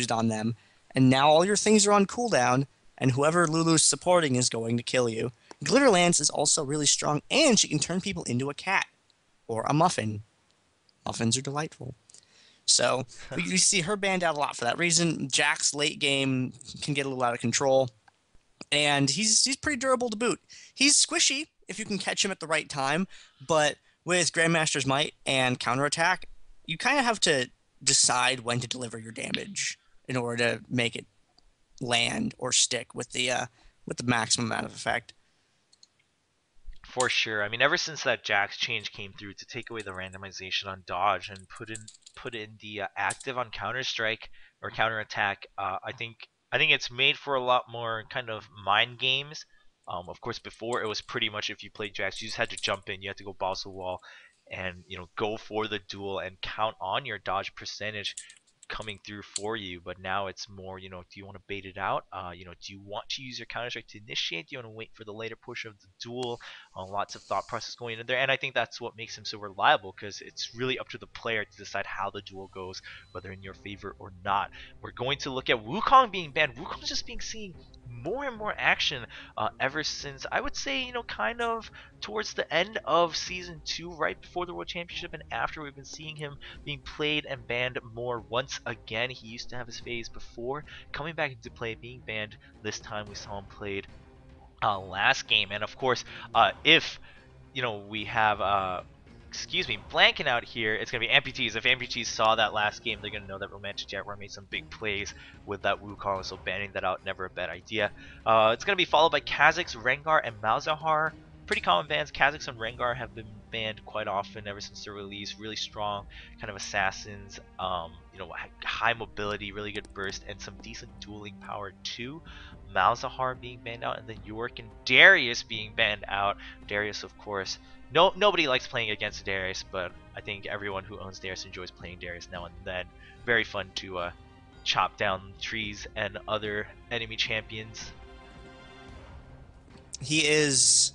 used on them, and now all your things are on cooldown, and whoever Lulu's supporting is going to kill you. Glitter Lance is also really strong, and she can turn people into a cat or a muffin. Muffins are delightful. So you see her banned out a lot for that reason. Jack's late game can get a little out of control, and he's pretty durable to boot. He's squishy if you can catch him at the right time, but with Grandmaster's Might and counterattack, you kind of have to decide when to deliver your damage in order to make it land or stick with the maximum amount of effect. For sure. I mean, ever since that Jax change came through to take away the randomization on dodge and put in the active on Counter Strike or counter attack, I think it's made for a lot more kind of mind games. Of course, before it was pretty much if you played Jax, you just had to jump in, you had to go boss the wall, and go for the duel and count on your dodge percentage coming through for you. But now it's more, do you want to bait it out? Do you want to use your counter strike to initiate? Do you want to wait for the later push of the duel? Lots of thought process going in there, and I think that's what makes him so reliable, because it's really up to the player to decide how the duel goes, whether in your favor or not. We're going to look at Wukong being banned. Wukong's just being seen more and more action ever since, I would say, kind of towards the end of season 2, right before the World Championship, and after. We've been seeing him being played and banned more once again. He used to have his phase before, coming back into play, being banned this time. We saw him played last game, and of course, if we have excuse me, blanking out here, it's going to be amputees. If amputees saw that last game, they're going to know that Romantic Jaguar made some big plays with that Wukong, so banning that out, never a bad idea. It's going to be followed by Kha'Zix, Rengar, and Malzahar. Pretty common bans. Kha'Zix and Rengar have been banned quite often ever since their release. Really strong kind of assassins, high mobility, really good burst, and some decent dueling power too. Malzahar being banned out, and then York and Darius being banned out. Darius, of course, nobody likes playing against Darius, but I think everyone who owns Darius enjoys playing Darius now and then. Very fun to chop down trees and other enemy champions. He is.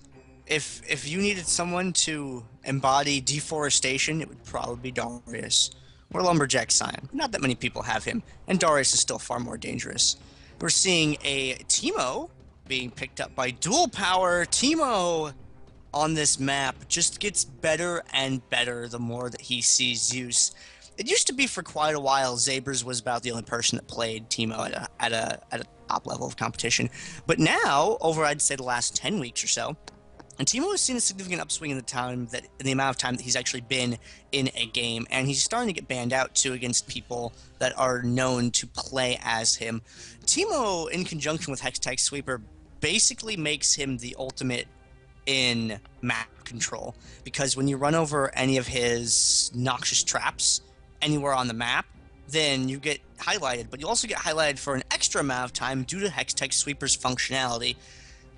If you needed someone to embody deforestation, it would probably be Darius or Lumberjack Scion. Not that many people have him, and Darius is still far more dangerous. We're seeing a Teemo being picked up by Dual Power. Teemo on this map just gets better and better the more that he sees use. It used to be for quite a while Zabers was about the only person that played Teemo at a top level of competition. But now, over I'd say the last 10 weeks or so, and Teemo has seen a significant upswing in the amount of time that he's actually been in a game, and he's starting to get banned out too against people that are known to play as him. Teemo, in conjunction with Hextech Sweeper, basically makes him the ultimate in map control, because when you run over any of his noxious traps anywhere on the map, then you get highlighted, but you also get highlighted for an extra amount of time due to Hextech Sweeper's functionality.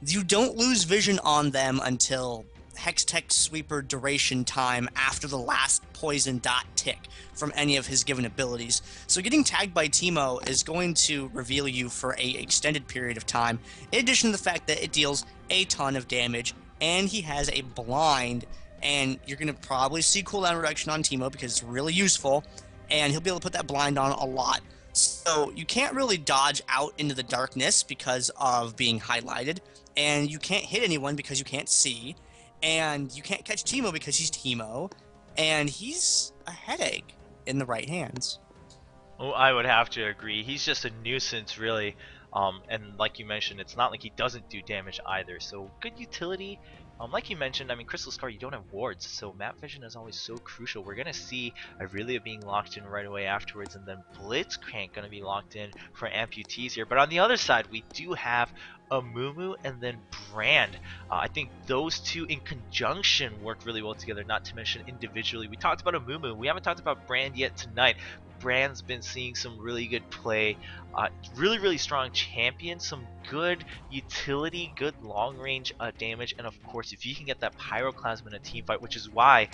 You don't lose vision on them until Hextech Sweeper duration time after the last poison dot tick from any of his given abilities. So getting tagged by Teemo is going to reveal you for an extended period of time, in addition to the fact that it deals a ton of damage, and he has a blind, and you're going to probably see cooldown reduction on Teemo because it's really useful, and he'll be able to put that blind on a lot. So you can't really dodge out into the darkness because of being highlighted, and you can't hit anyone because you can't see, and you can't catch Teemo because he's Teemo, and he's a headache in the right hands. Oh, I would have to agree. He's just a nuisance, really. And like you mentioned, it's not like he doesn't do damage either. So good utility. Like you mentioned, I mean, Crystal Scar, you don't have wards, so map vision is always so crucial. We're going to see Irelia being locked in right away afterwards, and then Blitzcrank going to be locked in for amputees here. But on the other side, we do have Amumu and then Brand. I think those two in conjunction work really well together, not to mention individually. We talked about Amumu. We haven't talked about Brand yet tonight. Brand's been seeing some really good play, really strong champion, some good utility, good long range damage, and of course if you can get that Pyroclasm in a team fight, which is why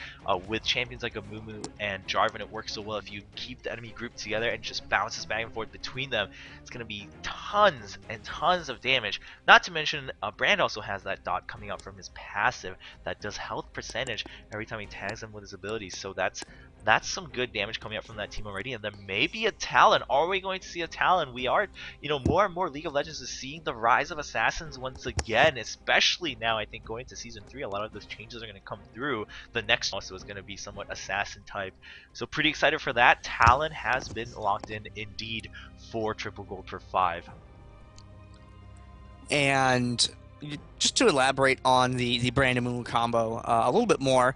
with champions like Amumu and Jarvan it works so well. If you keep the enemy group together and just bounces back and forth between them, it's going to be tons and tons of damage. damage. Not to mention, Brand also has that dot coming out from his passive that does health percentage every time he tags him with his abilities. So that's some good damage coming up from that team already. And then maybe a Talon. Are we going to see a Talon? We are, more and more League of Legends is seeing the rise of assassins once again, especially now. I think going to season 3, a lot of those changes are going to come through. The next also is going to be somewhat assassin type. So pretty excited for that. Talon has been locked in indeed for triple gold for 5. And just to elaborate on the Brandon Moo combo a little bit more,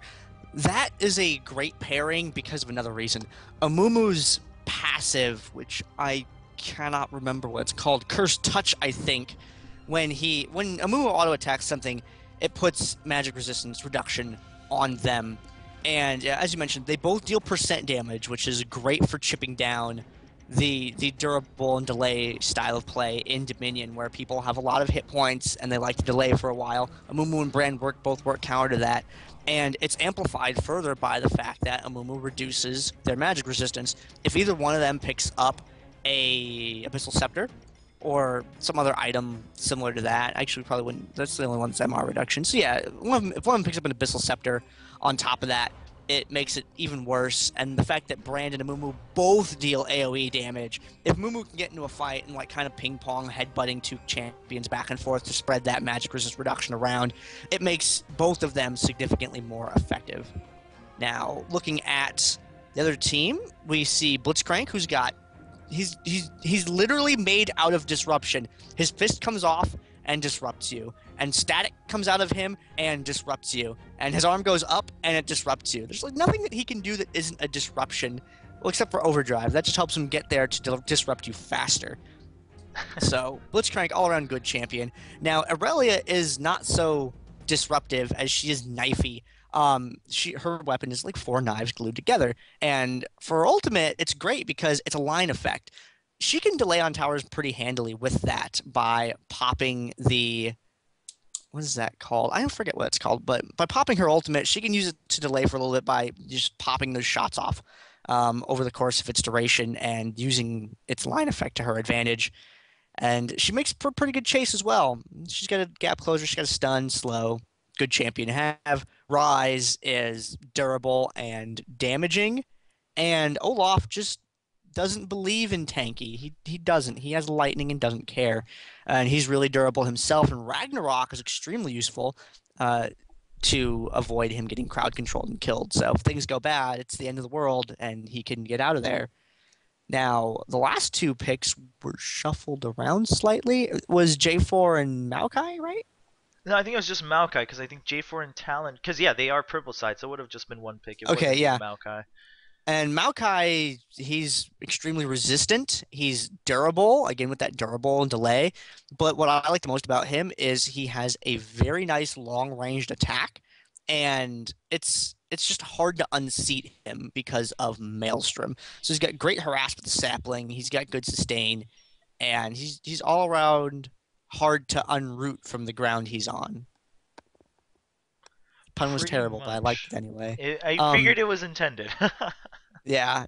that is a great pairing because of another reason. Amumu's passive, which I cannot remember what it's called, Cursed Touch, I think. When Amumu auto attacks something, it puts magic resistance reduction on them. And as you mentioned, they both deal percent damage, which is great for chipping down the durable and delay style of play in Dominion, where people have a lot of hit points and they like to delay for a while. Amumu and Brand both work counter to that, and it's amplified further by the fact that Amumu reduces their magic resistance. If either one of them picks up a Abyssal Scepter or some other item similar to that, actually probably wouldn't. That's the only one that's MR reduction. So yeah, if one of them picks up an Abyssal Scepter on top of that, it makes it even worse. And the fact that Brand and Amumu both deal AoE damage, if Mumu can get into a fight and like kind of ping pong headbutting two champions back and forth to spread that magic resist reduction around, it makes both of them significantly more effective. Now, looking at the other team, we see Blitzcrank, who's got he's literally made out of disruption. His fist comes off and disrupts you, and static comes out of him and disrupts you, and his arm goes up and it disrupts you. There's like nothing that he can do that isn't a disruption, well, except for overdrive. That just helps him get there to disrupt you faster. So Blitzcrank, all around good champion. Now Aurelia is not so disruptive as she is knifey. Her weapon is like 4 knives glued together, and for her ultimate, it's great because it's a line effect. She can delay on towers pretty handily with that by popping the, what is that called? I don't forget what it's called, but by popping her ultimate, she can use it to delay for a little bit by just popping those shots off over the course of its duration and using its line effect to her advantage. And she makes for pretty good chase as well. She's got a gap closer, she's got a stun, slow, good champion to have. Rise is durable and damaging, and Olaf just doesn't believe in tanky. He doesn't. He has lightning and doesn't care. And he's really durable himself. And Ragnarok is extremely useful to avoid him getting crowd controlled and killed. So if things go bad, it's the end of the world, and he can get out of there. Now, the last two picks were shuffled around slightly. It was J4 and Maokai, right? No, I think it was just Maokai because I think J4 and Talon, because yeah, they are purple side, so it would have just been one pick. It Okay, wasn't yeah. Maokai. And Maokai, he's extremely resistant. He's durable, again with that durable and delay. But what I like the most about him is he has a very nice long-ranged attack, and it's just hard to unseat him because of Maelstrom. So he's got great harass with the sapling. He's got good sustain, and he's all around hard to unroot from the ground he's on. Pun was Pretty terrible, but I liked much. it anyway. I figured it was intended. Yeah.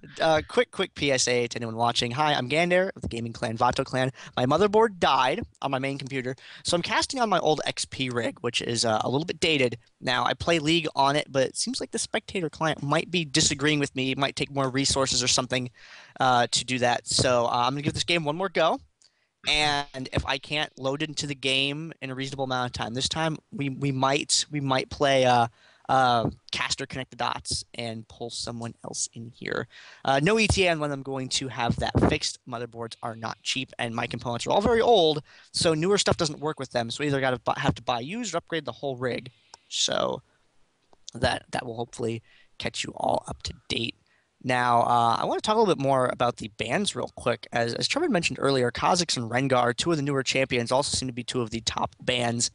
Quick PSA to anyone watching. Hi, I'm Gander of the gaming clan Vato clan. My motherboard died on my main computer, so I'm casting on my old XP rig, which is a little bit dated. Now, I play League on it, but it seems like the spectator client might be disagreeing with me. It might take more resources or something to do that. So I'm gonna give this game one more go. And if I can't load it into the game in a reasonable amount of time, this time we might play caster connect the dots and pull someone else in here. No ETA when I'm going to have that fixed. Motherboards are not cheap, and my components are all very old, so newer stuff doesn't work with them. So either have to buy used or upgrade the whole rig. So that will hopefully catch you all up to date. Now, I want to talk a little bit more about the bans real quick. As Trevor mentioned earlier, Kha'Zix and Rengar, two of the newer champions, also seem to be two of the top bans.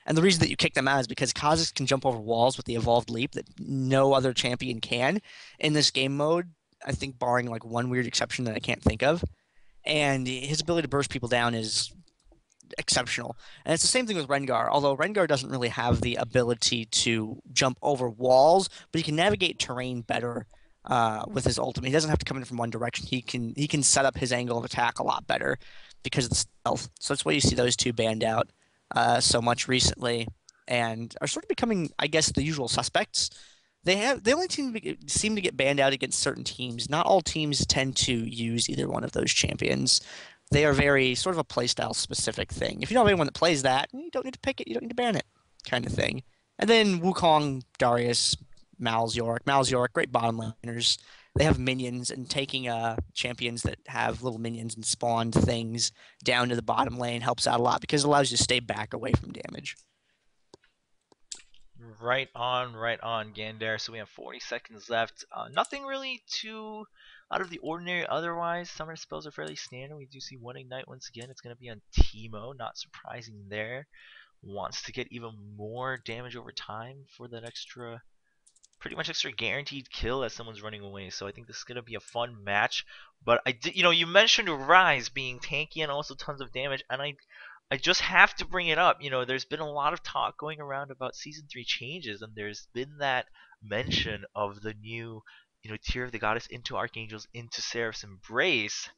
And the reason that you kick them out is because Kha'Zix can jump over walls with the evolved leap that no other champion can in this game mode. I think barring like one weird exception that I can't think of. And his ability to burst people down is exceptional. And it's the same thing with Rengar, although Rengar doesn't really have the ability to jump over walls, but he can navigate terrain better with his ultimate. He doesn't have to come in from one direction. He can set up his angle of attack a lot better because of the stealth. So that's why you see those two banned out. so much recently, and are sort of becoming, I guess, the usual suspects. They only seem to get banned out against certain teams. Not all teams tend to use either one of those champions. They are very sort of a playstyle specific thing. If you know anyone that plays that, you don't need to pick it, you don't need to ban it, kind of thing. And then Wukong, Darius, Mal's York, great bottom laners. They have minions, and taking champions that have little minions and spawned things down to the bottom lane helps out a lot because it allows you to stay back away from damage. Right on, Gander. So we have 40 seconds left. Nothing really too out of the ordinary otherwise. Summer spells are fairly standard. We do see one Ignite once again. It's going to be on Teemo. Not surprising there. Wants to get even more damage over time for that extra, pretty much extra guaranteed kill as someone's running away. So I think this is going to be a fun match. But I did, you mentioned Rise being tanky and also tons of damage, and I just have to bring it up. There's been a lot of talk going around about season 3 changes, and there's been that mention of the new, Tear of the Goddess into Archangels into Seraph's Embrace.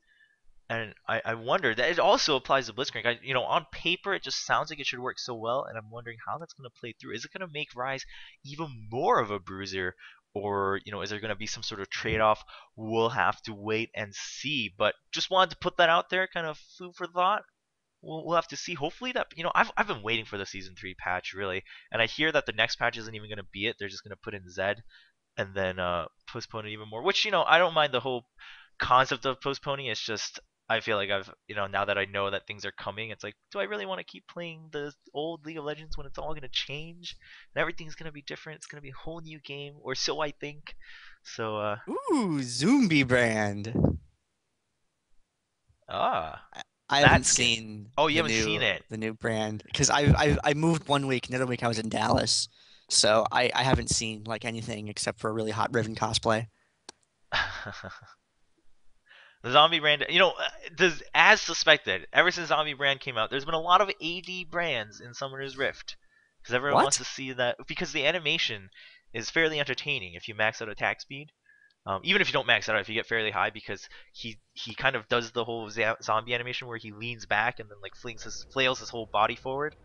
And I wonder that it also applies to Blitzcrank. On paper, it just sounds like it should work so well, and I'm wondering how that's going to play through. Is it going to make Rise even more of a bruiser, or is there going to be some sort of trade-off? We'll have to wait and see. But just wanted to put that out there, kind of food for thought. We'll have to see. Hopefully that I've been waiting for the season 3 patch really, and I hear that the next patch isn't even going to be it. They're just going to put in Zed and then postpone it even more. Which I don't mind the whole concept of postponing. It's just I feel like I've now that I know that things are coming, it's like, do I really want to keep playing the old League of Legends when it's all going to change and everything's going to be different? It's going to be a whole new game, or so I think. So Ooh, Zombie brand. ah, I that haven't skin. seen Oh, you haven't seen it. the new brand because I moved one week, another week I was in Dallas, so I haven't seen like anything except for a really hot Riven cosplay. The Zombie brand, does as suspected. Ever since Zombie brand came out, there's been a lot of AD brands in Summoner's Rift because everyone wants What? to see that because the animation is fairly entertaining if you max out attack speed. Even if you don't max it out, if you get fairly high, because he kind of does the whole zombie animation where he leans back and then like flails his whole body forward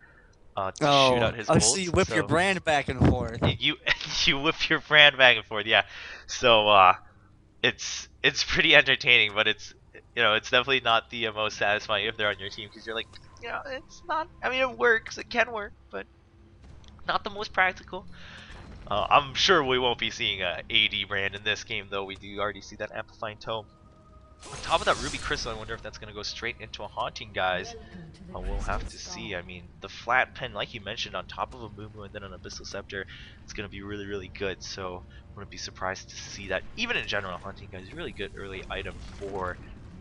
to shoot out Oh, his oh, so you bolts. whip your So brand back and forth. you you whip your brand back and forth, yeah. So it's pretty entertaining, but it's definitely not the most satisfying if they're on your team because you're like, it's not. I mean, it works, it can work, but not the most practical. I'm sure we won't be seeing a AD brand in this game, though. We do already see that Amplifying Tome. On top of that Ruby Crystal, I wonder if that's going to go straight into a Haunting, guys. We'll have to see. I mean, the flat pen, like you mentioned, on top of a Mumu and then an Abyssal Scepter, it's going to be really, really good. So, wouldn't be surprised to see that. Even in general, Haunting, guys, is a really good early item for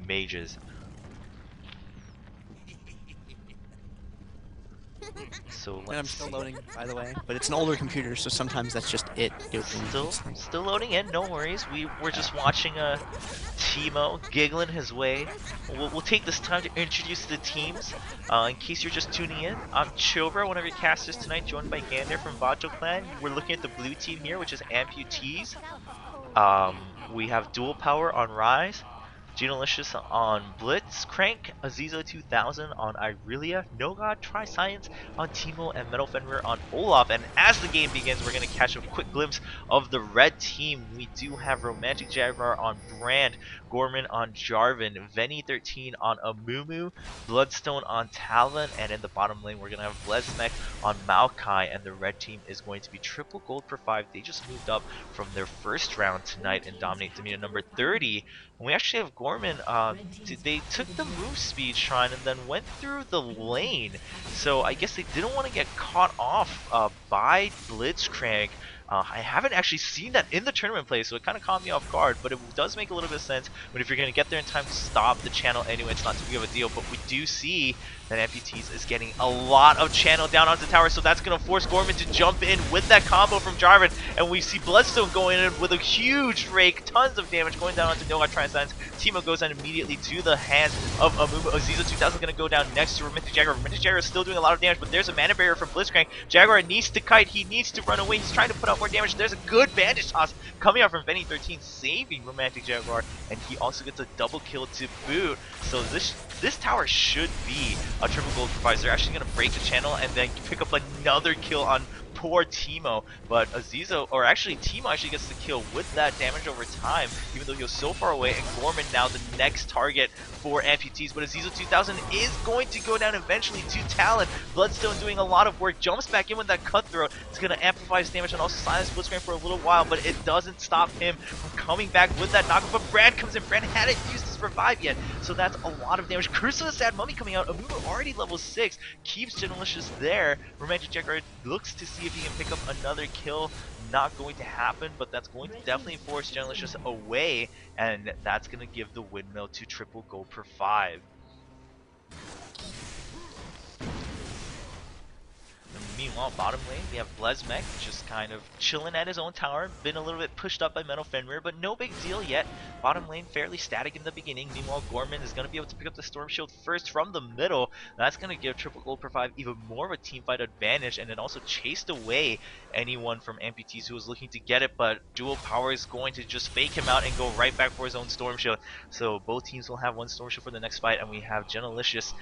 mages. So And I'm let's still see. loading, by the way, but it's an older computer, so sometimes that's just it doing Still, its thing. still loading in. No worries. We're just watching Teemo giggling his way. We'll take this time to introduce the teams. In case you're just tuning in, I'm Chobra, one of your casters tonight, joined by Gander from Vato Clan. We're looking at the blue team here, which is AmpuTs. We have Dual Power on Rise, Genolicious on Blitzcrank, Azizo 2000 on Irelia, No God, Try Science on Teemo, and Metal Fenrir on Olaf. And as the game begins, we're going to catch a quick glimpse of the red team. We do have Romantic Jaguar on Brand, Gorman on Jarvan, Venny13 on Amumu, Bloodstone on Talon, and in the bottom lane, we're going to have Blesmek on Maokai. And the red team is going to be triple gold per 5. They just moved up from their first round tonight and dominate Dominion number 30. And we actually have Gorman, they took the move speed shrine and then went through the lane. So I guess they didn't want to get caught off by Blitzcrank. I haven't actually seen that in the tournament play, so it kind of caught me off guard, but it does make a little bit of sense. But if you're going to get there in time to stop the channel anyway, it's not too big of a deal. But we do see that AmpuTs is getting a lot of channel down onto the tower, so that's going to force Gorman to jump in with that combo from Jarvan. And we see Bloodstone going in with a huge rake, tons of damage going down onto Noga Transcendence. Teemo goes down immediately to the hands of Amumu. Aziza 2000 going to go down next to Romantic Jaguar. Romantic Jaguar is still doing a lot of damage, but there's a mana barrier from Blitzcrank. Jaguar needs to kite, he needs to run away. He's trying to put out more damage. There's a good bandage toss coming out from Benny 13, saving Romantic Jaguar, and he also gets a double kill to boot. So this tower should be a triple gold provider. They're actually going to break the channel and then pick up another kill on poor Teemo, but Azizo, or actually Teemo actually gets the kill with that damage over time, even though he was so far away, and Gorman now the next target for amputees, but Azizo 2000 is going to go down eventually to Talon. Bloodstone doing a lot of work, jumps back in with that cutthroat. It's going to amplify his damage and also silence Blitzcrank for a little while, but it doesn't stop him from coming back with that knockup. But Brand comes in, Brand hadn't used his revive yet, so that's a lot of damage. Curse of the Sad Mummy coming out, Amumu already level 6, keeps Genelicious there. Romantic Jaguar looks to see if he can pick up another kill. Not going to happen, but that's going to definitely force Genelicious away, and that's going to give the windmill to triple gold per 5. Meanwhile, bottom lane, we have Blesmek just kind of chilling at his own tower, been a little bit pushed up by Metal Fenrir, but no big deal yet. Bottom lane fairly static in the beginning. Meanwhile, Gorman is going to be able to pick up the Storm Shield first from the middle. That's going to give triple gold per 5 even more of a teamfight advantage, and then also chased away anyone from amputees who was looking to get it, but Dual Power is going to just fake him out and go right back for his own Storm Shield. So both teams will have one Storm Shield for the next fight, and we have Genelicious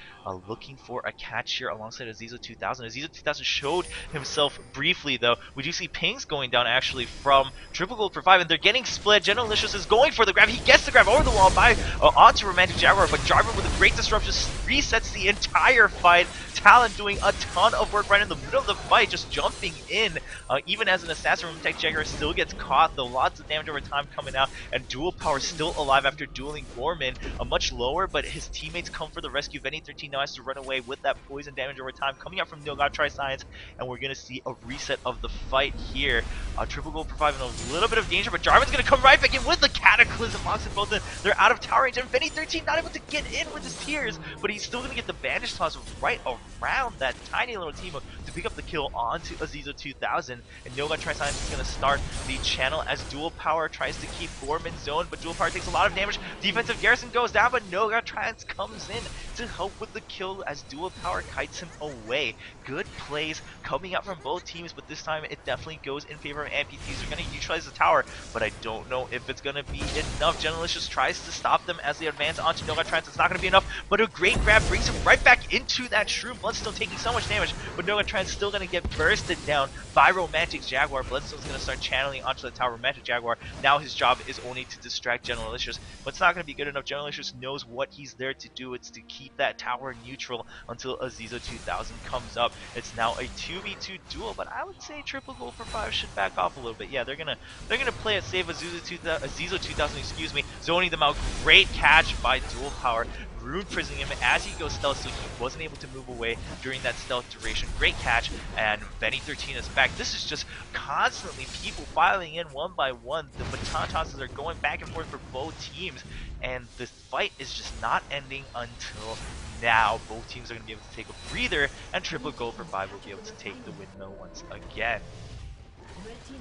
looking for a catch here alongside Azizo 2000. Azizo 2000 showed himself briefly, though. We do see pings going down actually from triple gold per 5, and they're getting split. Genelicious is going for the grab. He gets the grab over the wall by onto Romantic Jaguar, but Jarvan with a great disruption resets the entire fight. Talon doing a ton of work right in the middle of the fight, just jumping in. Even as an assassin, Romantic Jaguar still gets caught, though. Lots of damage over time coming out, and Dual Power still alive after dueling Gorman. Much lower, but his teammates come for the rescue. Benny 13 now has to run away with that poison damage over time coming out from No God Try Science, and we're going to see a reset of the fight here. Triple gold providing a little bit of danger, but Jarvan's going to come right back in with the Cataclysm. Locks them both in. They're out of tower range, and Benny 13 not able to get in with his tears, but he's still going to get the bandage toss right around that tiny little team to pick up the kill onto Azizo 2000, and No God Try Science is going to start the channel as Dual Power tries to keep Gorman zoned, but Dual Power takes a lot of damage. Defensive Garrison goes down, but No God Try Science comes in to help with the kill as Dual Power kites him away. Good plays coming out from both teams, but this time it definitely goes in favor of amputees. They're going to neutralize the tower, but I don't know if it's going to be enough. Genelicious tries to stop them as they advance onto No God Try Science. It's not going to be enough, but a great grab brings him right back into that shroom. Bloodstone taking so much damage, but No God Try Science still going to get bursted down by Romantic Jaguar. Bloodstone's going to start channeling onto the tower. Romantic Jaguar, now his job is only to distract Genelicious, but it's not going to be good enough. Genelicious knows what he's there to do. It's to keep that tower neutral until Azizo 2000 comes up. It's now a 2v2 duel, but I would say triple gold for 5 should back off a little bit. Yeah, they're gonna play it safe. Azizo 2000, excuse me, zoning them out. Great catch by Dual Power. Rune prisoning him as he goes stealth, so he wasn't able to move away during that stealth duration. Great catch, and Benny 13 is back. This is just constantly people filing in one by one. The baton tosses are going back and forth for both teams, and the fight is just not ending until now. Both teams are going to be able to take a breather, and triple gold for 5 will be able to take the windmill once again.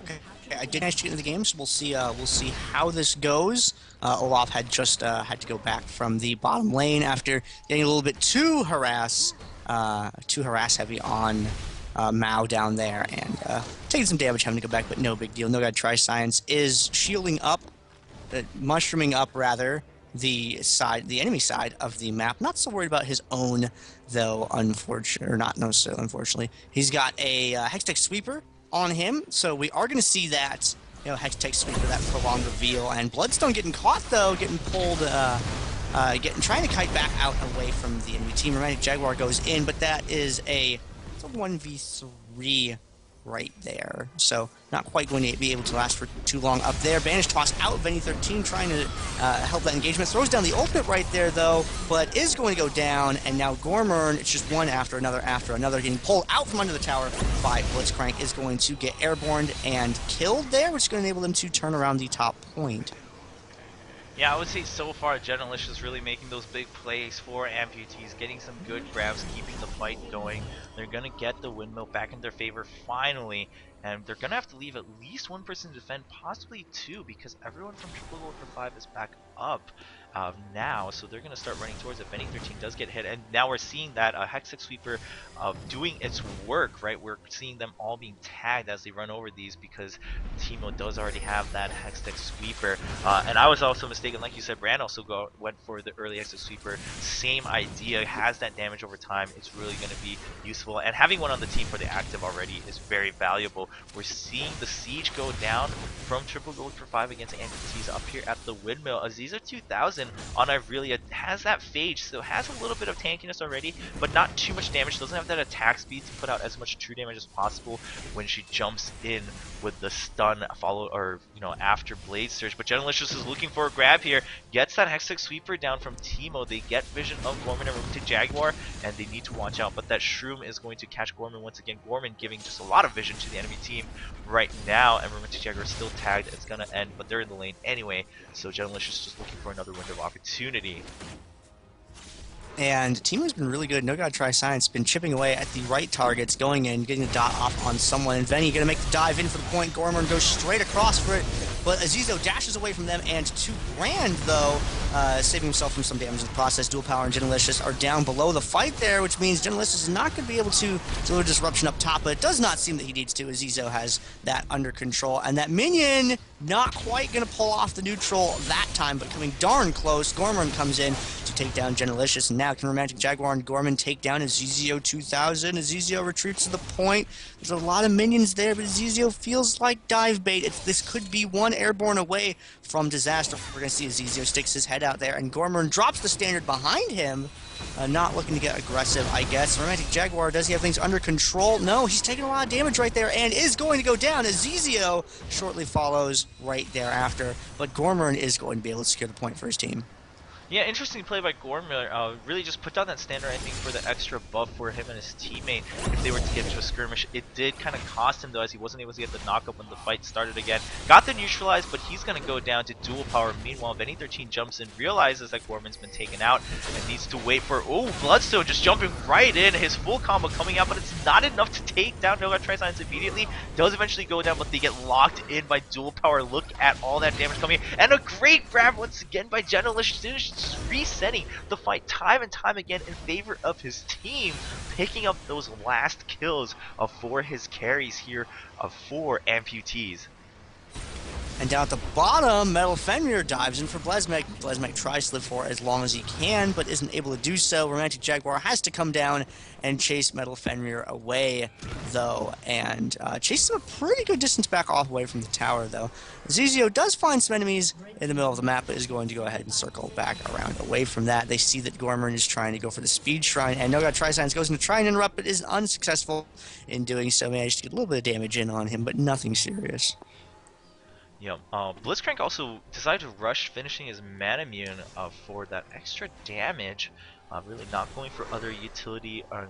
Okay, I did nice into the game, so we'll see how this goes. Olaf had just had to go back from the bottom lane after getting a little bit too harass heavy on Mao down there, and taking some damage, having to go back, but no big deal. No God Try Science is shielding up, mushrooming up rather, the enemy side of the map. Not so worried about his own, though, unfortunately, or not necessarily unfortunately. He's got a Hextech Sweeper on him, so we are going to see that, Hextech Sweeper, that prolonged reveal, and Bloodstone getting caught, though, getting pulled, trying to kite back out away from the enemy team. Romantic Jaguar goes in, but that is it's a 1v3 right there, so not quite going to be able to last for too long up there. Banish toss out, Benny 13 trying to help that engagement. Throws down the ultimate right there, though, but is going to go down, and now Gormern, it's just one after another, getting pulled out from under the tower by Blitzcrank, is going to get airborne and killed there, which is going to enable them to turn around the top point. Yeah, I would say so far Genelicious is really making those big plays for amputees, getting some good grabs, keeping the fight going. They're going to get the windmill back in their favor finally, and they're gonna have to leave at least one person to defend, possibly two, because everyone from Triple Gold for 5 is back up now, so they're gonna start running towards it. Benny 13 does get hit, and now we're seeing that Hextech Sweeper doing its work, right? We're seeing them all being tagged as they run over these because Teemo does already have that Hextech Sweeper, and I was also mistaken, like you said. Brand also went for the early Hextech Sweeper. Same idea, has that damage over time. It's really going to be useful, and having one on the team for the active already is very valuable. We're seeing the siege go down from Triple Gold for 5 against AmpuT's up here at the windmill. Aziza 2000 on Irelia has that phage, so has a little bit of tankiness already, but not too much damage. Doesn't have that attack speed to put out as much true damage as possible when she jumps in with the stun follow, or after Blade Surge. But Genelicious is looking for a grab here, gets that Hextech Sweeper down from Teemo. They get vision of Gorman and Romantic Jaguar, and they need to watch out. But that Shroom is going to catch Gorman once again. Gorman giving just a lot of vision to the enemy team right now, and Romantic Jaguar is still tagged. It's gonna end, but they're in the lane anyway, so Genelicious just looking for another window of opportunity. And Teemo's been really good. No God Try Science been chipping away at the right targets, going in, getting the dot off on someone. And Venny gonna make the dive in for the point. Gorman goes straight across for it, but Azizo dashes away from them, and to Brand, though, saving himself from some damage in the process. Dual Power and Genelicious are down below the fight there, which means Genelicious is not going to be able to deliver disruption up top, but it does not seem that he needs to. Azizo has that under control, and that minion not quite going to pull off the neutral that time, but coming darn close. Gorman comes in to take down Genelicious, and now can Romantic Jaguar and Gorman take down Azizio 2000. Azizio retreats to the point. There's a lot of minions there, but Azizio feels like dive bait. This could be one airborne away from disaster. We're going to see Azizio sticks his head out there, and Gorman drops the standard behind him. Not looking to get aggressive, I guess. Romantic Jaguar, does he have things under control? No, he's taking a lot of damage right there and is going to go down. Azizio shortly follows right thereafter, but Gorman is going to be able to secure the point for his team. Yeah, interesting play by Gorman. Really just put down that standard, I think, for the extra buff for him and his teammate if they were to get into a skirmish. It did kind of cost him, though, as he wasn't able to get the knockup when the fight started again. Got the neutralized, but he's going to go down to dual power. Meanwhile, Benny 13 jumps in, realizes that Gorman's been taken out, and needs to wait for... Oh, Bloodstone just jumping right in. His full combo coming out, but it's not enough to take down No God Try Science immediately. Does eventually go down, but they get locked in by dual power. Look at all that damage coming in. And a great grab once again by Genelicious. Just resetting the fight time and time again in favor of his team, picking up those last kills for his carries here for amputees. And down at the bottom, Metal Fenrir dives in for Blesmek. Blesmek tries to live for as long as he can, but isn't able to do so. Romantic Jaguar has to come down and chase Metal Fenrir away, though, and chases him a pretty good distance back all the way from the tower, though. Zizio does find some enemies in the middle of the map, but is going to go ahead and circle back around away from that. They see that Gorman is trying to go for the speed shrine, and No God Try Science goes in to try and interrupt, but is unsuccessful in doing so. Managed to get a little bit of damage in on him, but nothing serious. Yeah, Blitzcrank also decided to rush, finishing his mana immune for that extra damage. Really not going for other utility or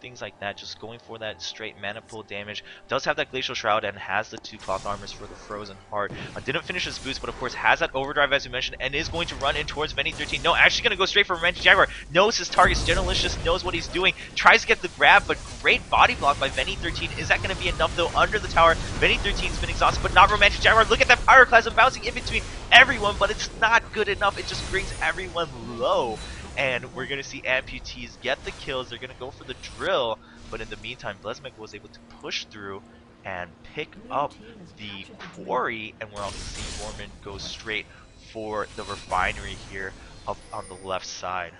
things like that, just going for that straight mana pool damage. Does have that Glacial Shroud and has the 2 cloth armors for the Frozen Heart. Didn't finish his boost, but of course has that overdrive as we mentioned, and is going to run in towards Benny 13. No, actually going to go straight for Romantic Jaguar. Knows his targets. Genelicious knows what he's doing. Tries to get the grab, but great body block by Benny 13. Is that going to be enough though? Under the tower, Benny 13's been exhausted, but not Romantic Jaguar. Look at that Pyroclasm bouncing in between everyone, but it's not good enough. It just brings everyone low. And we're going to see amputees get the kills. They're going to go for the drill. But in the meantime, Blesmek was able to push through and pick up the quarry. And we're also seeing Gorman go straight for the refinery here up on the left side.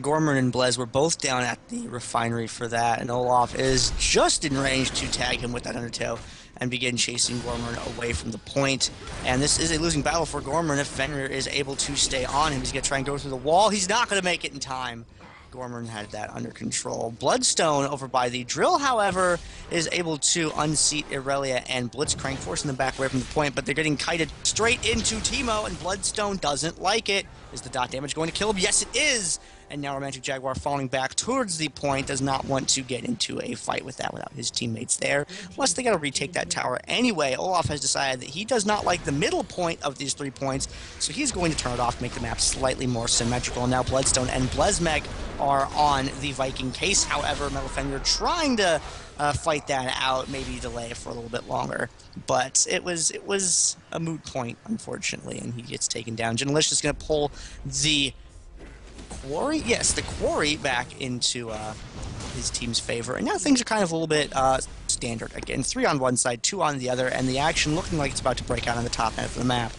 Gorman and Blez were both down at the refinery for that. And Olaf is just in range to tag him with that undertow and begin chasing Gorman away from the point. And this is a losing battle for Gorman if Fenrir is able to stay on him. He's going to try and go through the wall. He's not going to make it in time. Gorman had that under control. Bloodstone over by the drill, however, is able to unseat Irelia and Blitzcrank, forcing them back away from the point, but they're getting kited straight into Teemo, and Bloodstone doesn't like it. Is the dot damage going to kill him? Yes, it is! And now Romantic Jaguar falling back towards the point, does not want to get into a fight with that without his teammates there. Plus, they got to retake that tower anyway. Olaf has decided that he does not like the middle point of these 3 points, so he's going to turn it off to make the map slightly more symmetrical. Now Bloodstone and Blesmek are on the Viking case. However, Metal Fenrir trying to fight that out, maybe delay it for a little bit longer. But it was a moot point, unfortunately, and he gets taken down. Genelicious is going to pull the quarry, yes, the quarry back into his team's favor, and now things are kind of a little bit standard again. 3 on one side, 2 on the other, and the action looking like it's about to break out on the top half of the map.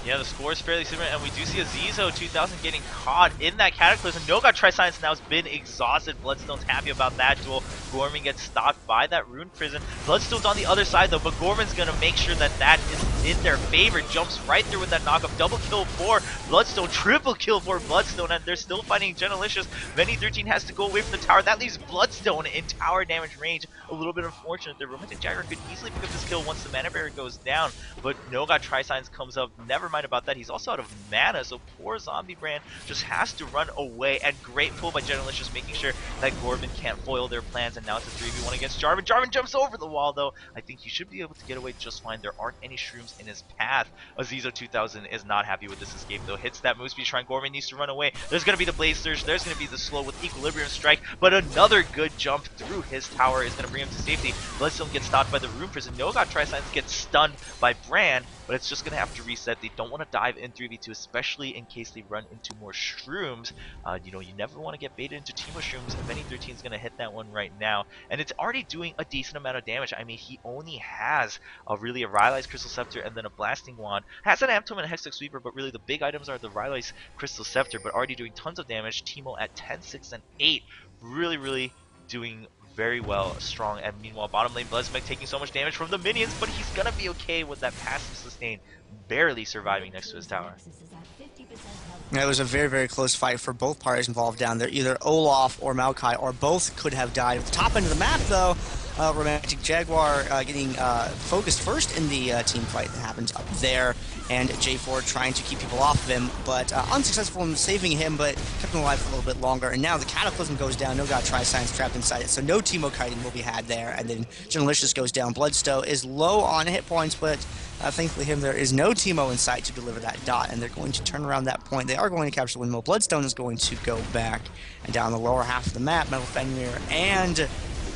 Yeah, the score is fairly similar, and we do see a Zizo 2000 getting caught in that Cataclysm. Noga Triscience now has been exhausted. Bloodstone's happy about that duel. Gorman gets stopped by that Rune Prison. Bloodstone's on the other side, though, but Gorman's going to make sure that that is in their favor. Jumps right through with that knockup. Double kill for Bloodstone, triple kill for Bloodstone, and they're still fighting Genelicious. Benny 13 has to go away from the tower. That leaves Bloodstone in tower damage range. A little bit unfortunate. The Romantic Jagger could easily pick up this kill once the mana barrier goes down, but Noga Triscience comes up. Never mind about that. He's also out of mana, so poor Zombie Brand just has to run away. And great pull by Genelicious, making sure that Gorman can't foil their plans. And now it's a 3v1 against Jarvan. Jarvan jumps over the wall, though. I think he should be able to get away just fine. There aren't any shrooms in his path. Azizo 2000 is not happy with this escape, though. Hits that move speed shrine. Gorman needs to run away. There's going to be the Blaze Surge. There's going to be the slow with Equilibrium Strike. But another good jump through his tower is going to bring him to safety. Bloodstone gets stopped by the Rune Prison. Noga Triscience gets stunned by Brand, but it's just going to have to reset. They don't want to dive in 3v2, especially in case they run into more shrooms. You know, you never want to get baited into Teemo shrooms, and Benny 13 is going to hit that one right now. And it's already doing a decent amount of damage. I mean, he only has a Rylai's Crystal Scepter and then a Blasting Wand. Has an Amptome and a Hextech Sweeper, but really the big items are the Rylai's Crystal Scepter, but already doing tons of damage. Teemo at 10, 6, and 8. Really doing very well, strong. And meanwhile, bottom lane, Blesmek taking so much damage from the minions, but he's gonna be okay with that passive sustain, barely surviving next to his tower. It was a very close fight for both parties involved down there. Either Olaf or Maokai, or both could have died. At the top end of the map, though, Romantic Jaguar getting focused first in the team fight that happens up there, and J4 trying to keep people off of him, but unsuccessful in saving him, but kept him alive for a little bit longer. And now the Cataclysm goes down. Noga Triscience trapped inside it, so no Teemo kiting will be had there. And then Genelicious goes down. Bloodstone is low on hit points, but thankfully there is no Teemo in sight to deliver that dot, and they're going to turn around that point. They are going to capture the windmill. Bloodstone is going to go back, and down the lower half of the map, Metal Fenrir and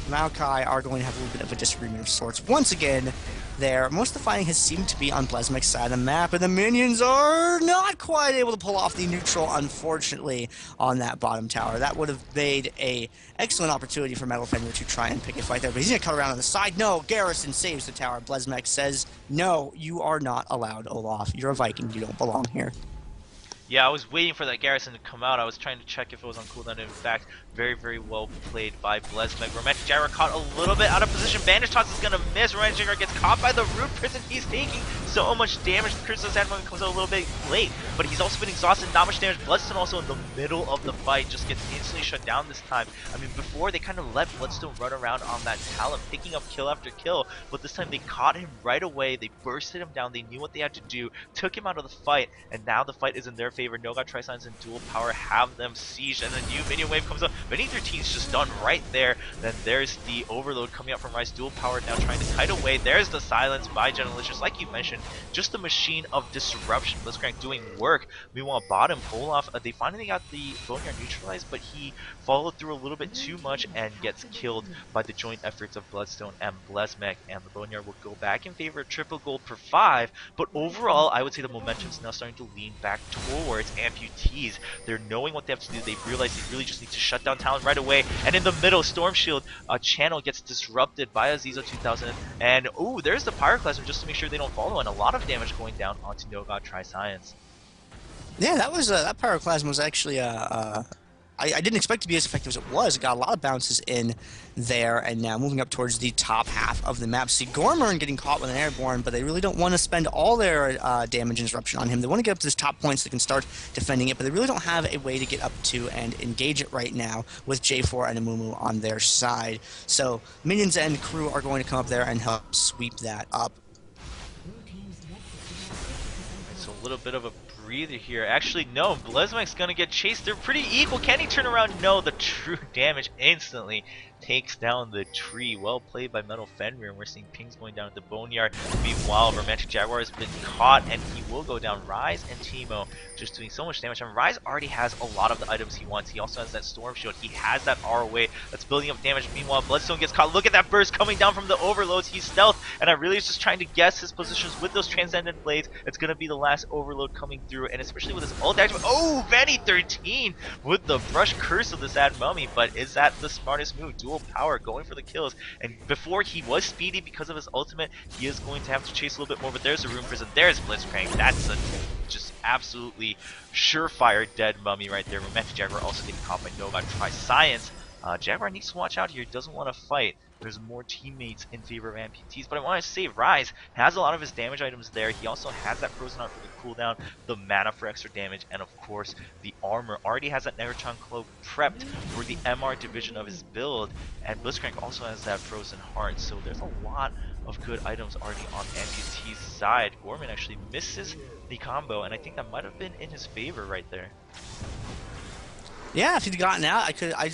Maokai are going to have a little bit of a disagreement of sorts. Once again, there, most of the fighting has seemed to be on Blesmek's side of the map, and the minions are not quite able to pull off the neutral, unfortunately, on that bottom tower. That would have made a excellent opportunity for Metal Fenrir to try and pick a fight there, but he's going to cut around on the side. No, Garrison saves the tower. Blesmek says, no, you are not allowed, Olaf. You're a Viking. You don't belong here. Yeah, I was waiting for that Garrison to come out. I was trying to check if it was on cooldown. In fact, very well played by Blesmek. Romantic Jaguar caught a little bit out of position. Bandage Toss is going to miss. Romantic Jaguar gets caught by the Rune Prison. He's taking so much damage. Crystal Sandman comes out a little bit late, but he's also been exhausted. Not much damage. Bloodstone also in the middle of the fight just gets instantly shut down this time. I mean, before they kind of let Bloodstone run around on that Talon, picking up kill after kill, but this time they caught him right away. They bursted him down. They knew what they had to do, took him out of the fight, and now the fight is in their favor. Noga Triscience and Dual Power have them sieged, and a new minion wave comes up. Benny 13 is just done right there. Then there's the Overload coming out from Rise. Dual Power now trying to kite away. There's the silence by Genelicious. Like you mentioned, just a machine of disruption. Blitzcrank doing work. Meanwhile, bottom, Olaf, they finally got the Boneyard neutralized, but he followed through a little bit too much and gets killed by the joint efforts of Bloodstone and Blesmek, and the Boneyard will go back in favor of triple gold per 5, but overall, I would say the momentum's now starting to lean back towards AmpuTs. They're knowing what they have to do. They realize they really just need to shut down Talon right away, and in the middle, Storm Shield channel gets disrupted by Azizo 2000, and ooh, there's the Pyroclasm just to make sure they don't follow, and a lot of damage going down onto Noga Triscience. Yeah, that was that Pyroclasm was actually I didn't expect it to be as effective as it was. It got a lot of bounces in there, and now moving up towards the top half of the map. See, Gormern getting caught with an Airborne, but they really don't want to spend all their damage and disruption on him. They want to get up to this top point so they can start defending it, but they really don't have a way to get up to and engage it right now with J4 and Amumu on their side. So minions and crew are going to come up there and help sweep that up. So a little bit of a breather here. Actually, no, Blesmek's gonna get chased. They're pretty equal. Can he turn around? No, the true damage instantly takes down the tree. Well played by Metal Fenrir, and we're seeing pings going down at the Boneyard. Meanwhile, Romantic Jaguar has been caught, and he will go down. Rise and Teemo just doing so much damage. I mean, Rise already has a lot of the items he wants. He also has that Storm Shield. He has that ROA that's building up damage. Meanwhile, Bloodstone gets caught. Look at that burst coming down from the overloads. He's stealth, and I really was just trying to guess his positions with those Transcendent Blades. It's going to be the last overload coming through, and especially with his ult action. Oh, Vanny 13 with the brush curse of the Sad Mummy, but is that the smartest move? Dual power going for the kills, and before he was speedy because of his ultimate, he is going to have to chase a little bit more, but there's a Rune Prison, there's Blitzcrank. That's a just absolutely surefire dead Mummy right there. Romantic Jaguar also getting caught by Nova. Try Science. Jaguar needs to watch out here. He doesn't want to fight. There's more teammates in favor of amputees, but I want to say Rise has a lot of his damage items there. He also has that Frozen Heart for the cooldown, the mana for extra damage, and of course the armor. Already has that Negatron Cloak prepped for the MR division of his build, and Blitzcrank also has that Frozen Heart, so there's a lot of good items already on amputee's side. Gorman actually misses the combo, and I think that might have been in his favor right there. Yeah, if he'd gotten out,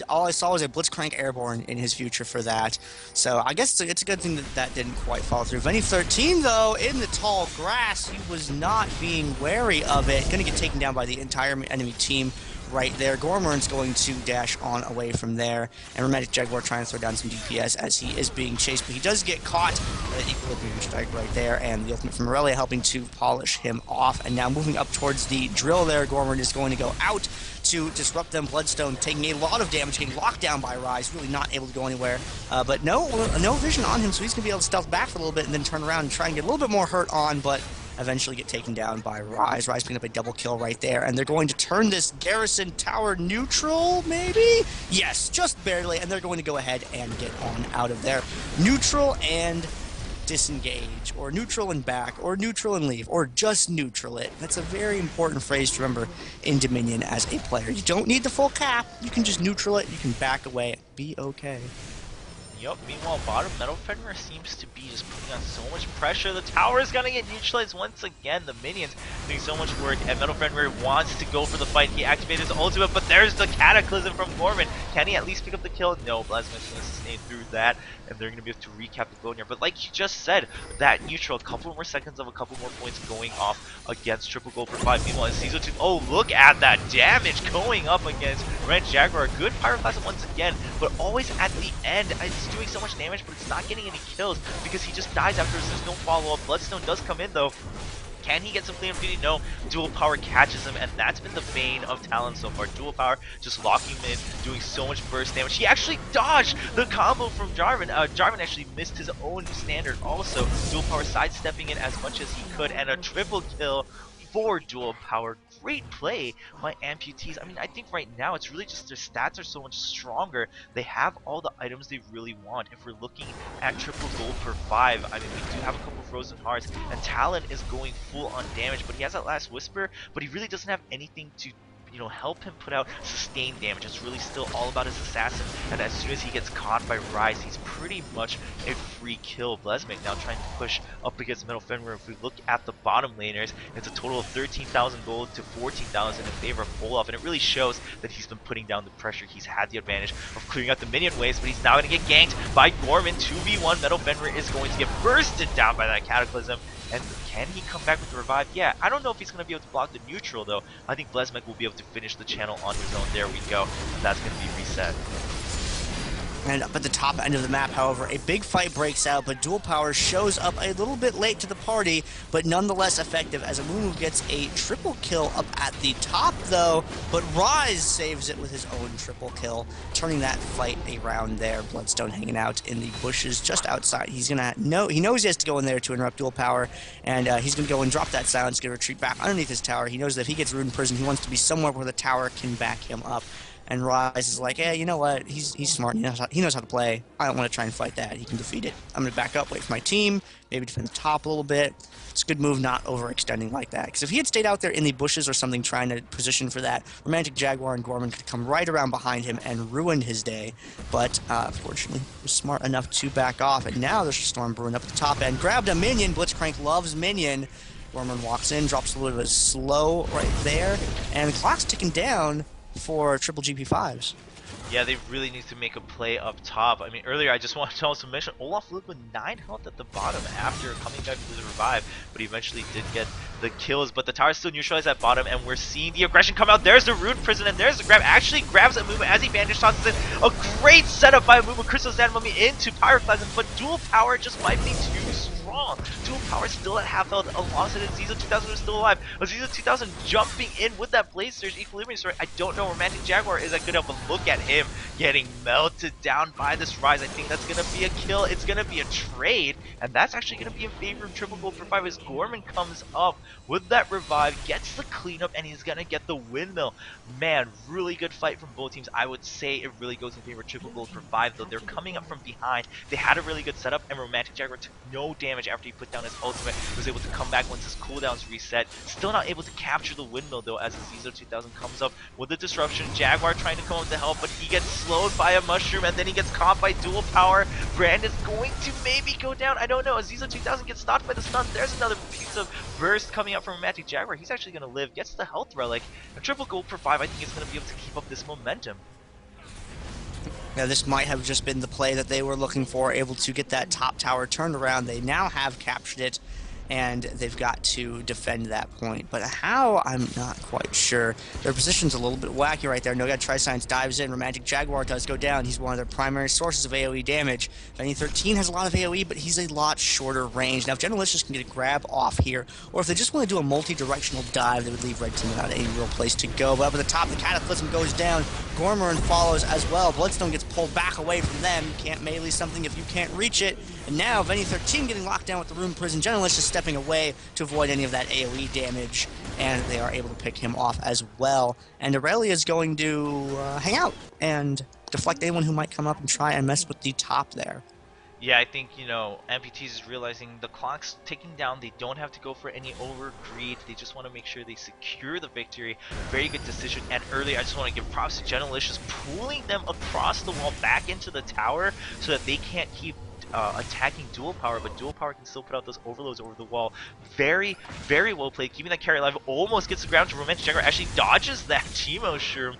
all I saw was a Blitzcrank Airborne in his future for that. So I guess it's a good thing that that didn't quite fall through. Venny 13, though, in the tall grass, he was not being wary of it. Going to get taken down by the entire enemy team right there. Gormern's going to dash on away from there, and Romantic Jaguar trying to throw down some DPS as he is being chased, but he does get caught by the Equilibrium Strike right there, and the ultimate from Aurelia helping to polish him off. And now moving up towards the drill there, Gormern is going to go out to disrupt them. Bloodstone taking a lot of damage, getting locked down by Rise, really not able to go anywhere, but no vision on him, so he's going to be able to stealth back for a little bit and then turn around and try and get a little bit more hurt on, but eventually get taken down by Rise. Rise picking up a double kill right there, and they're going to turn this Garrison Tower neutral, maybe? Yes, just barely, and they're going to go ahead and get on out of there. Neutral and disengage, or neutral and back, or neutral and leave, or just neutral it. That's a very important phrase to remember in Dominion as a player. You don't need the full cap, you can just neutral it, you can back away, be okay. Yup, meanwhile, bottom Metal Fenrir seems to be just putting on so much pressure. The tower is going to get neutralized once again. The minions doing so much work, and Metal Fenrir wants to go for the fight. He activated his ultimate, but there's the Cataclysm from Gorman. Can he at least pick up the kill? No, Blasphemous going to sustain through that, and they're going to be able to recap the Boneyard. But like you just said, that neutral, a couple more seconds of a couple more points going off against triple gold per 5. Meanwhile, Caesar 2, oh, look at that damage going up against Red Jaguar. Good Pyroclasm once again, but always at the end. It's doing so much damage, but it's not getting any kills because he just dies after there's no follow-up. Bloodstone does come in though. Can he get some clean duty? No. Dual power catches him, and that's been the bane of Talon so far. Dual power just locking him in, doing so much burst damage. He actually dodged the combo from Jarvan. Jarvan actually missed his own standard also. Dual power sidestepping it as much as he could, and a triple kill for dual power. Great play by amputees. I mean, I think right now it's really just their stats are so much stronger. They have all the items they really want. If we're looking at triple gold per 5, I mean, we do have a couple Frozen Hearts, and Talon is going full on damage, but he has that last Whisper, but he really doesn't have anything to help him put out sustained damage. It's really still all about his assassin, and as soon as he gets caught by Rise, he's pretty much a free kill. Blesmic now trying to push up against Metal Fenrir. If we look at the bottom laners, it's a total of 13,000 gold to 14,000 in favor of Olaf, and it really shows that he's been putting down the pressure. He's had the advantage of clearing out the minion waves, but he's now going to get ganked by Gorman. 2v1, Metal Fenrir is going to get bursted down by that Cataclysm. And can he come back with the revive? Yeah, I don't know if he's going to be able to block the neutral, though. I think Blesmek will be able to finish the channel on his own. There we go. And that's going to be reset. And up at the top end of the map, however, a big fight breaks out, but Dual Power shows up a little bit late to the party, but nonetheless effective as Amumu gets a triple kill up at the top, though, but Rise saves it with his own triple kill, turning that fight around there. Bloodstone hanging out in the bushes just outside. He's gonna know, he knows he has to go in there to interrupt Dual Power, and he's gonna go and drop that silence, gonna retreat back underneath his tower. He knows that if he gets Rune Prison, he wants to be somewhere where the tower can back him up. And Rise is like, yeah, you know what? He's smart. He knows how to play. I don't want to try and fight that. He can defeat it. I'm going to back up, wait for my team, maybe defend the top a little bit. It's a good move not overextending like that. Because if he had stayed out there in the bushes or something trying to position for that, Romantic Jaguar and Gorman could come right around behind him and ruin his day. But, fortunately, he was smart enough to back off. And now there's a Storm brewing up at the top end. Grabbed a minion. Blitzcrank loves minion. Gorman walks in, drops a little bit of slow right there. And the clock's ticking down for triple GP5s. Yeah, they really need to make a play up top. I mean, earlier I just wanted to also mention Olaf lived with 9 health at the bottom after coming back with the revive, but he eventually did get the kills. But the tower is still neutralized at bottom, and we're seeing the aggression come out. There's the Rune Prison, and there's the grab. Actually grabs Amumu as he bandage tosses it. A great setup by Amumu. Crystal Sand Mummy into Pyroclasm, but dual power just might be too strong. Dual power still at half health alongside Aziza 2000 is still alive. Aziza 2000 jumping in with that Blaze Surge Equilibrium Sword. I don't know Romantic Jaguar is that good of, but look at him getting melted down by this Rise. I think that's gonna be a kill. It's gonna be a trade, and that's actually gonna be in favor of triple gold for 5 as Gorman comes up with that revive, gets the cleanup, and he's gonna get the windmill. Man, really good fight from both teams. I would say it really goes in favor of triple gold for 5, though they're coming up from behind. They had a really good setup, and Romantic Jaguar took no damage after he put down his ultimate. Was able to come back once his cooldowns reset. Still not able to capture the windmill though, as Azizo 2000 comes up with the disruption. Jaguar trying to come up to help, but he gets slowed by a mushroom, and then he gets caught by dual power. Brand is going to maybe go down. I don't know. Azizo 2000 gets stopped by the stun. There's another piece of burst coming up from Romantic Jaguar. He's actually going to live. Gets the health relic. A triple gold for 5. I think it's going to be able to keep up this momentum. Now, this might have just been the play that they were looking for, able to get that top tower turned around. They now have captured it, and they've got to defend that point. But how, I'm not quite sure. Their position's a little bit wacky right there. No God Triscience dives in. Romantic Jaguar does go down. He's one of their primary sources of AoE damage. Venny 13 has a lot of AoE, but he's a lot shorter range. Now, if Generalicious can get a grab off here, or if they just want to do a multi-directional dive, they would leave Red Team without any real place to go. But up at the top, the Cataclysm goes down. Gormorn follows as well. Bloodstone gets pulled back away from them. You can't melee something if you can't reach it. And now, Venny 13 getting locked down with the Rune Prison. Generalicious stepping away to avoid any of that AoE damage, and they are able to pick him off as well. And Aurelia is going to hang out and deflect anyone who might come up and try and mess with the top there. Yeah, I think, amputees is realizing the clock's ticking down. They don't have to go for any over-greed. They just want to make sure they secure the victory. Very good decision. And earlier, I just want to give props to Genelicious, pulling them across the wall back into the tower so that they can't keep attacking dual power, but dual power can still put out those overloads over the wall. Very, very well played. Keeping that carry alive, almost gets the ground to Romantic Jaguar. Actually dodges that Chemo Shroom.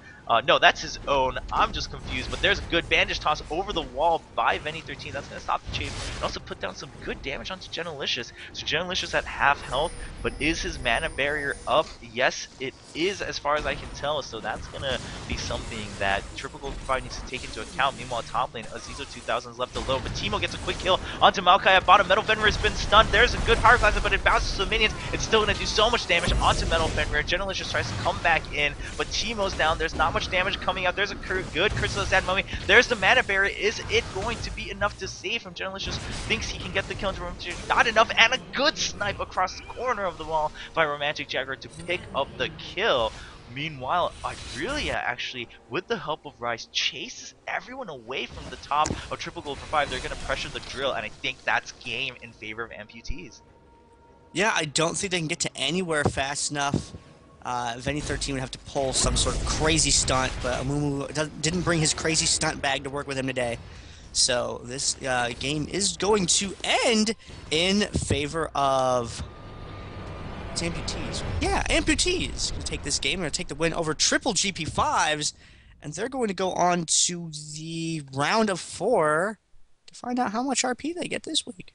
No, that's his own. I'm just confused. But there's a good bandage toss over the wall by Venny 13. That's going to stop the chase and also put down some good damage onto Genelicious. So Genelicious at half health, but is his mana barrier up? Yes, it is as far as I can tell. So that's going to be something that Triple Gold Provide needs to take into account. Meanwhile, top lane, Azizo 2000 is left alone. But Teemo gets a quick kill onto Maokai at bottom. Metal Fenrir has been stunned. There's a good Pyroclasm, but it bounces to the minions. It's still going to do so much damage onto Metal Fenrir. Genelicious tries to come back in, but Teemo's down. There's not much damage coming out. There's a good Crystal Sand Mummy. There's the mana barrier. Is it going to be enough to save him? Genelicious thinks he can get the kill into Romantic Jaguar. Not enough, and a good snipe across the corner of the wall by Romantic Jaguar to pick up the kill. Meanwhile, Aurelia actually, with the help of Rise, chases everyone away from the top of Triple Gold for 5. They're going to pressure the drill, and I think that's game in favor of amputees. Yeah, I don't think they can get to anywhere fast enough. Venny 13 would have to pull some sort of crazy stunt, but Amumu didn't bring his crazy stunt bag to work with him today. So this game is going to end in favor of... It's amputees. Yeah, amputees. Going to take this game. They're going to take the win over triple GP5s, and they're going to go on to the round of 4 to find out how much RP they get this week.